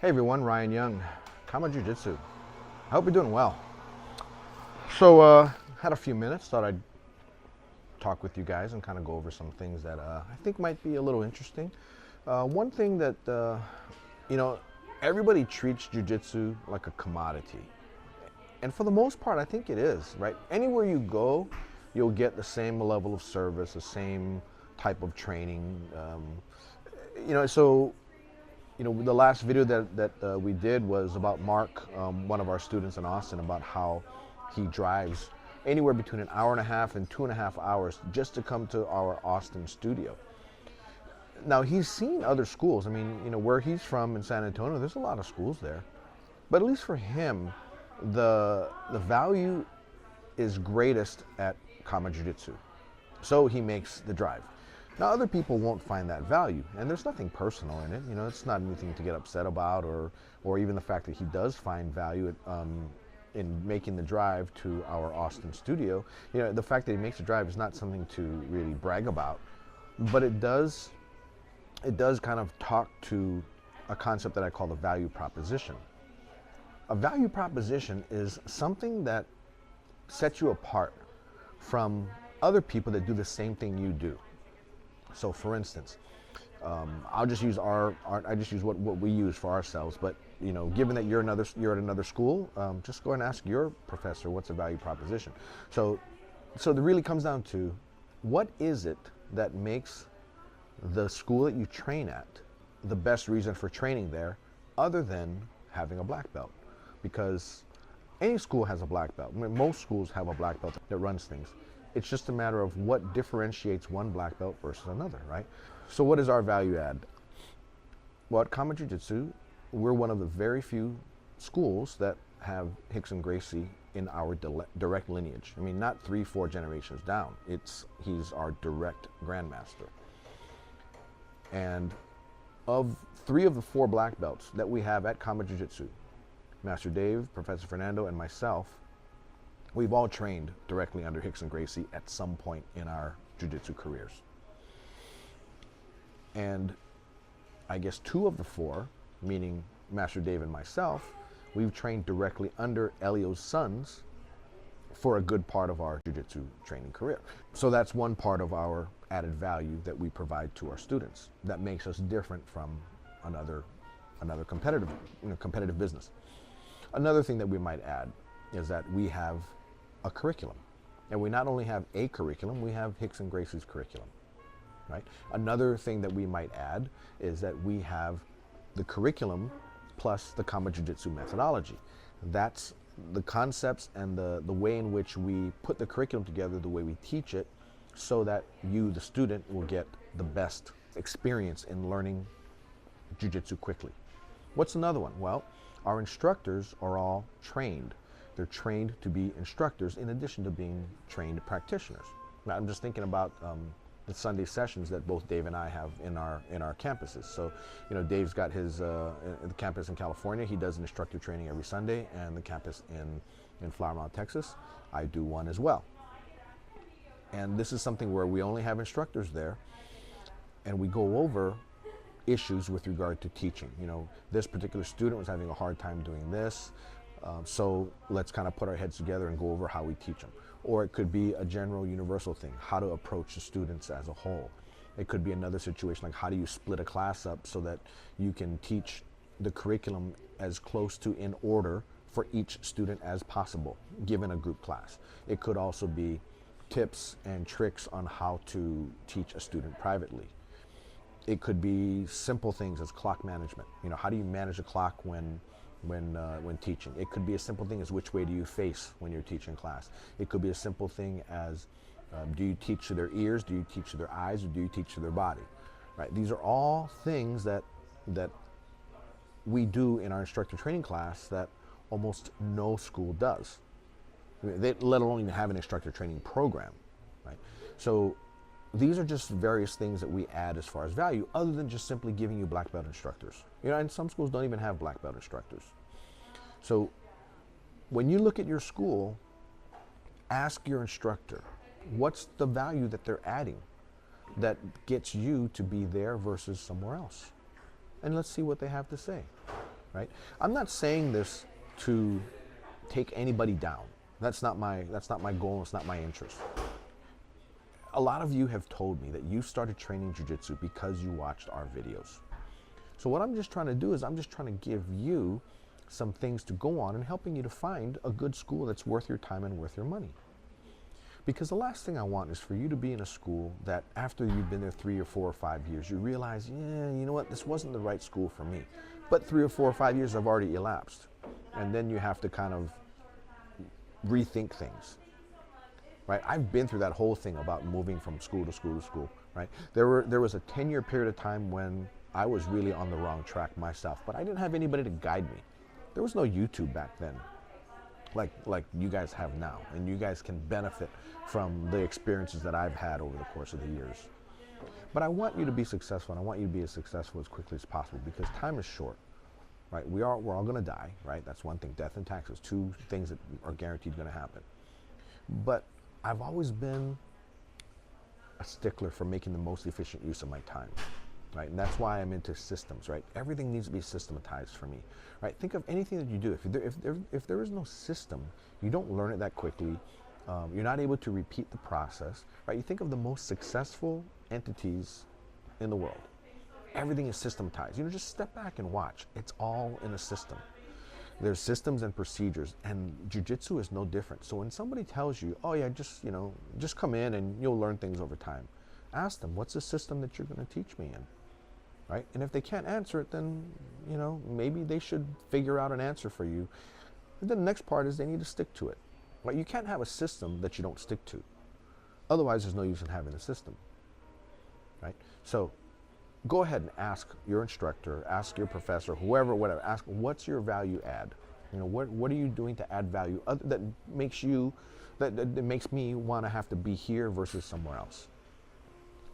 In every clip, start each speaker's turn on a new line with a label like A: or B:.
A: Hey everyone, Ryan Young, KAATARO Jiu-Jitsu. I hope you're doing well. So, had a few minutes, thought I'd talk with you guys and kind of go over some things that I think might be a little interesting. One thing that, you know, everybody treats Jiu-Jitsu like a commodity. And for the most part, I think it is, right? Anywhere you go, you'll get the same level of service, the same type of training. The last video that we did was about Mark, one of our students in Austin, about how he drives anywhere between an hour and a half and 2.5 hours just to come to our Austin studio. Now, he's seen other schools. I mean, where he's from in San Antonio, there's a lot of schools there. But at least for him, the value is greatest at KAATARO Jiu-Jitsu. So he makes the drive. Now, other people won't find that value, and there's nothing personal in it. It's not anything to get upset about, or even the fact that he does find value in making the drive to our Austin studio. The fact that he makes the drive is not something to really brag about, but it does kind of talk to a concept that I call the value proposition. A value proposition is something that sets you apart from other people that do the same thing you do. So, for instance, I'll just use what we use for ourselves. But given that you're at another school, just go and ask your professor what's a value proposition. So it really comes down to what is it that makes the school that you train at the best reason for training there, other than having a black belt, because any school has a black belt. I mean, most schools have a black belt that runs things. It's just a matter of what differentiates one black belt versus another, right? So what is our value add? Well, at KAATARO Jiu-Jitsu, we're one of the very few schools that have Rickson Gracie in our direct lineage. I mean, not 3-4 generations down. He's our direct grandmaster. And of 3 of the 4 black belts that we have at KAATARO Jiu-Jitsu, Master Dave, Professor Fernando, and myself, we've all trained directly under Rickson Gracie at some point in our jiu-jitsu careers. And I guess 2 of the 4, meaning Master Dave and myself, we've trained directly under Elio's sons for a good part of our jiu-jitsu training career. So that's one part of our added value that we provide to our students that makes us different from another competitive business. Another thing that we might add is that we have a curriculum. And we not only have a curriculum, we have Rickson Gracie's curriculum, right? Another thing that we might add is that we have the curriculum plus the KAATARO Jiu-Jitsu methodology. That's the concepts and the way in which we put the curriculum together, the way we teach it, so that you, the student, will get the best experience in learning Jiu-Jitsu quickly. What's another one? Well, our instructors are all trained. They're trained to be instructors in addition to being trained practitioners. Now, I'm just thinking about the Sunday sessions that both Dave and I have in our campuses. So, Dave's got his the campus in California. He does an instructor training every Sunday, and the campus in Flower Mound, Texas, I do one as well. And this is something where we only have instructors there, and we go over issues with regard to teaching. This particular student was having a hard time doing this. So let's kind of put our heads together and go over how we teach them. Or it could be a general universal thing, how to approach the students as a whole. It could be another situation like how do you split a class up so that you can teach the curriculum as close to in order for each student as possible, given a group class. It could also be tips and tricks on how to teach a student privately. It could be simple things as clock management. How do you manage a clock when teaching? It could be a simple thing as which way do you face when you're teaching class. It could be a simple thing as do you teach to their ears, do you teach to their eyes, or do you teach to their body? Right? These are all things that we do in our instructor training class that almost no school does. They let alone even have an instructor training program. Right? So these are just various things that we add as far as value, other than just simply giving you black belt instructors. And some schools don't even have black belt instructors. So when you look at your school, ask your instructor, what's the value that they're adding that gets you to be there versus somewhere else? And let's see what they have to say. right? I'm not saying this to take anybody down. That's not my goal. It's not my interest. A lot of you have told me that you started training jiu-jitsu because you watched our videos. So what I'm just trying to do is I'm just trying to give you some things to go on and helping you to find a good school that's worth your time and worth your money. Because the last thing I want is for you to be in a school that after you've been there 3 or 4 or 5 years, you realize, yeah, you know what, this wasn't the right school for me. But 3 or 4 or 5 years have already elapsed. And then you have to kind of rethink things. Right? I've been through that whole thing about moving from school to school to school, right? There was a 10-year period of time when I was really on the wrong track myself, but I didn't have anybody to guide me. There was no YouTube back then, like you guys have now, and you guys can benefit from the experiences that I've had over the course of the years. But I want you to be successful, and I want you to be as successful as quickly as possible because time is short, right? We're all going to die, right? That's one thing. Death and taxes, 2 things that are guaranteed going to happen. But I've always been a stickler for making the most efficient use of my time, right? And that's why I'm into systems, right? Everything needs to be systematized for me, right? Think of anything that you do. If there is no system, you don't learn it that quickly. You're not able to repeat the process, right? You think of the most successful entities in the world. Everything is systematized. You know, just step back and watch. It's all in a system. There's systems and procedures, and jiu-jitsu is no different. So when somebody tells you, oh yeah, just come in and you'll learn things over time, ask them, what's the system that you're going to teach me in, right? And if they can't answer it, then, you know, maybe they should figure out an answer for you. And then the next part is they need to stick to it, right? You can't have a system that you don't stick to. Otherwise, there's no use in having a system, right? So go ahead and ask your instructor, ask your professor, whoever, whatever, ask what's your value add? You know, what are you doing to add value that makes you, that makes me want to have to be here versus somewhere else?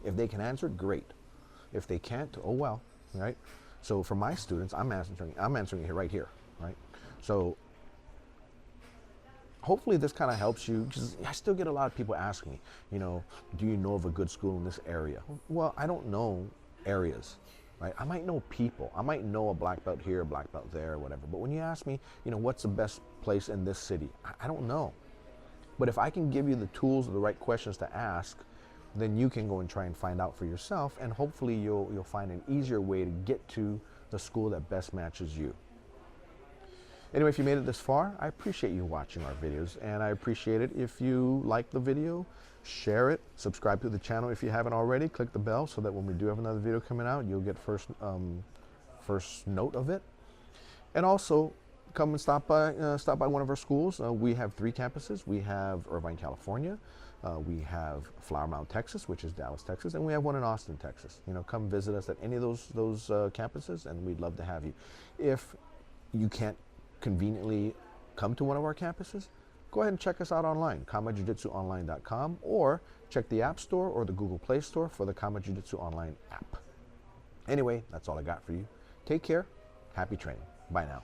A: If they can answer it, great. If they can't, oh well, right? So for my students, I'm answering it right here, right? So hopefully this kind of helps you, because I still get a lot of people asking me, you know, do you know of a good school in this area? Well, I don't know areas, right? I might know people. I might know a black belt here, a black belt there, or whatever. But when you ask me, you know, what's the best place in this city? I don't know. But if I can give you the tools or the right questions to ask, then you can go and try and find out for yourself, and hopefully you'll find an easier way to get to the school that best matches you. Anyway, if you made it this far, I appreciate you watching our videos, and I appreciate it if you like the video, share it, subscribe to the channel if you haven't already, click the bell so that when we do have another video coming out, you'll get first note of it. And also, come and stop by one of our schools. We have 3 campuses. We have Irvine, California. We have Flower Mound, Texas, which is Dallas, Texas, and we have one in Austin, Texas. You know, come visit us at any of those campuses, and we'd love to have you. If you can't conveniently come to one of our campuses, go ahead and check us out online, KAATARO.online.com, or check the App Store or the Google Play Store for the KAATARO Jiu-Jitsu Online app. Anyway, that's all I got for you. Take care. Happy training. Bye now.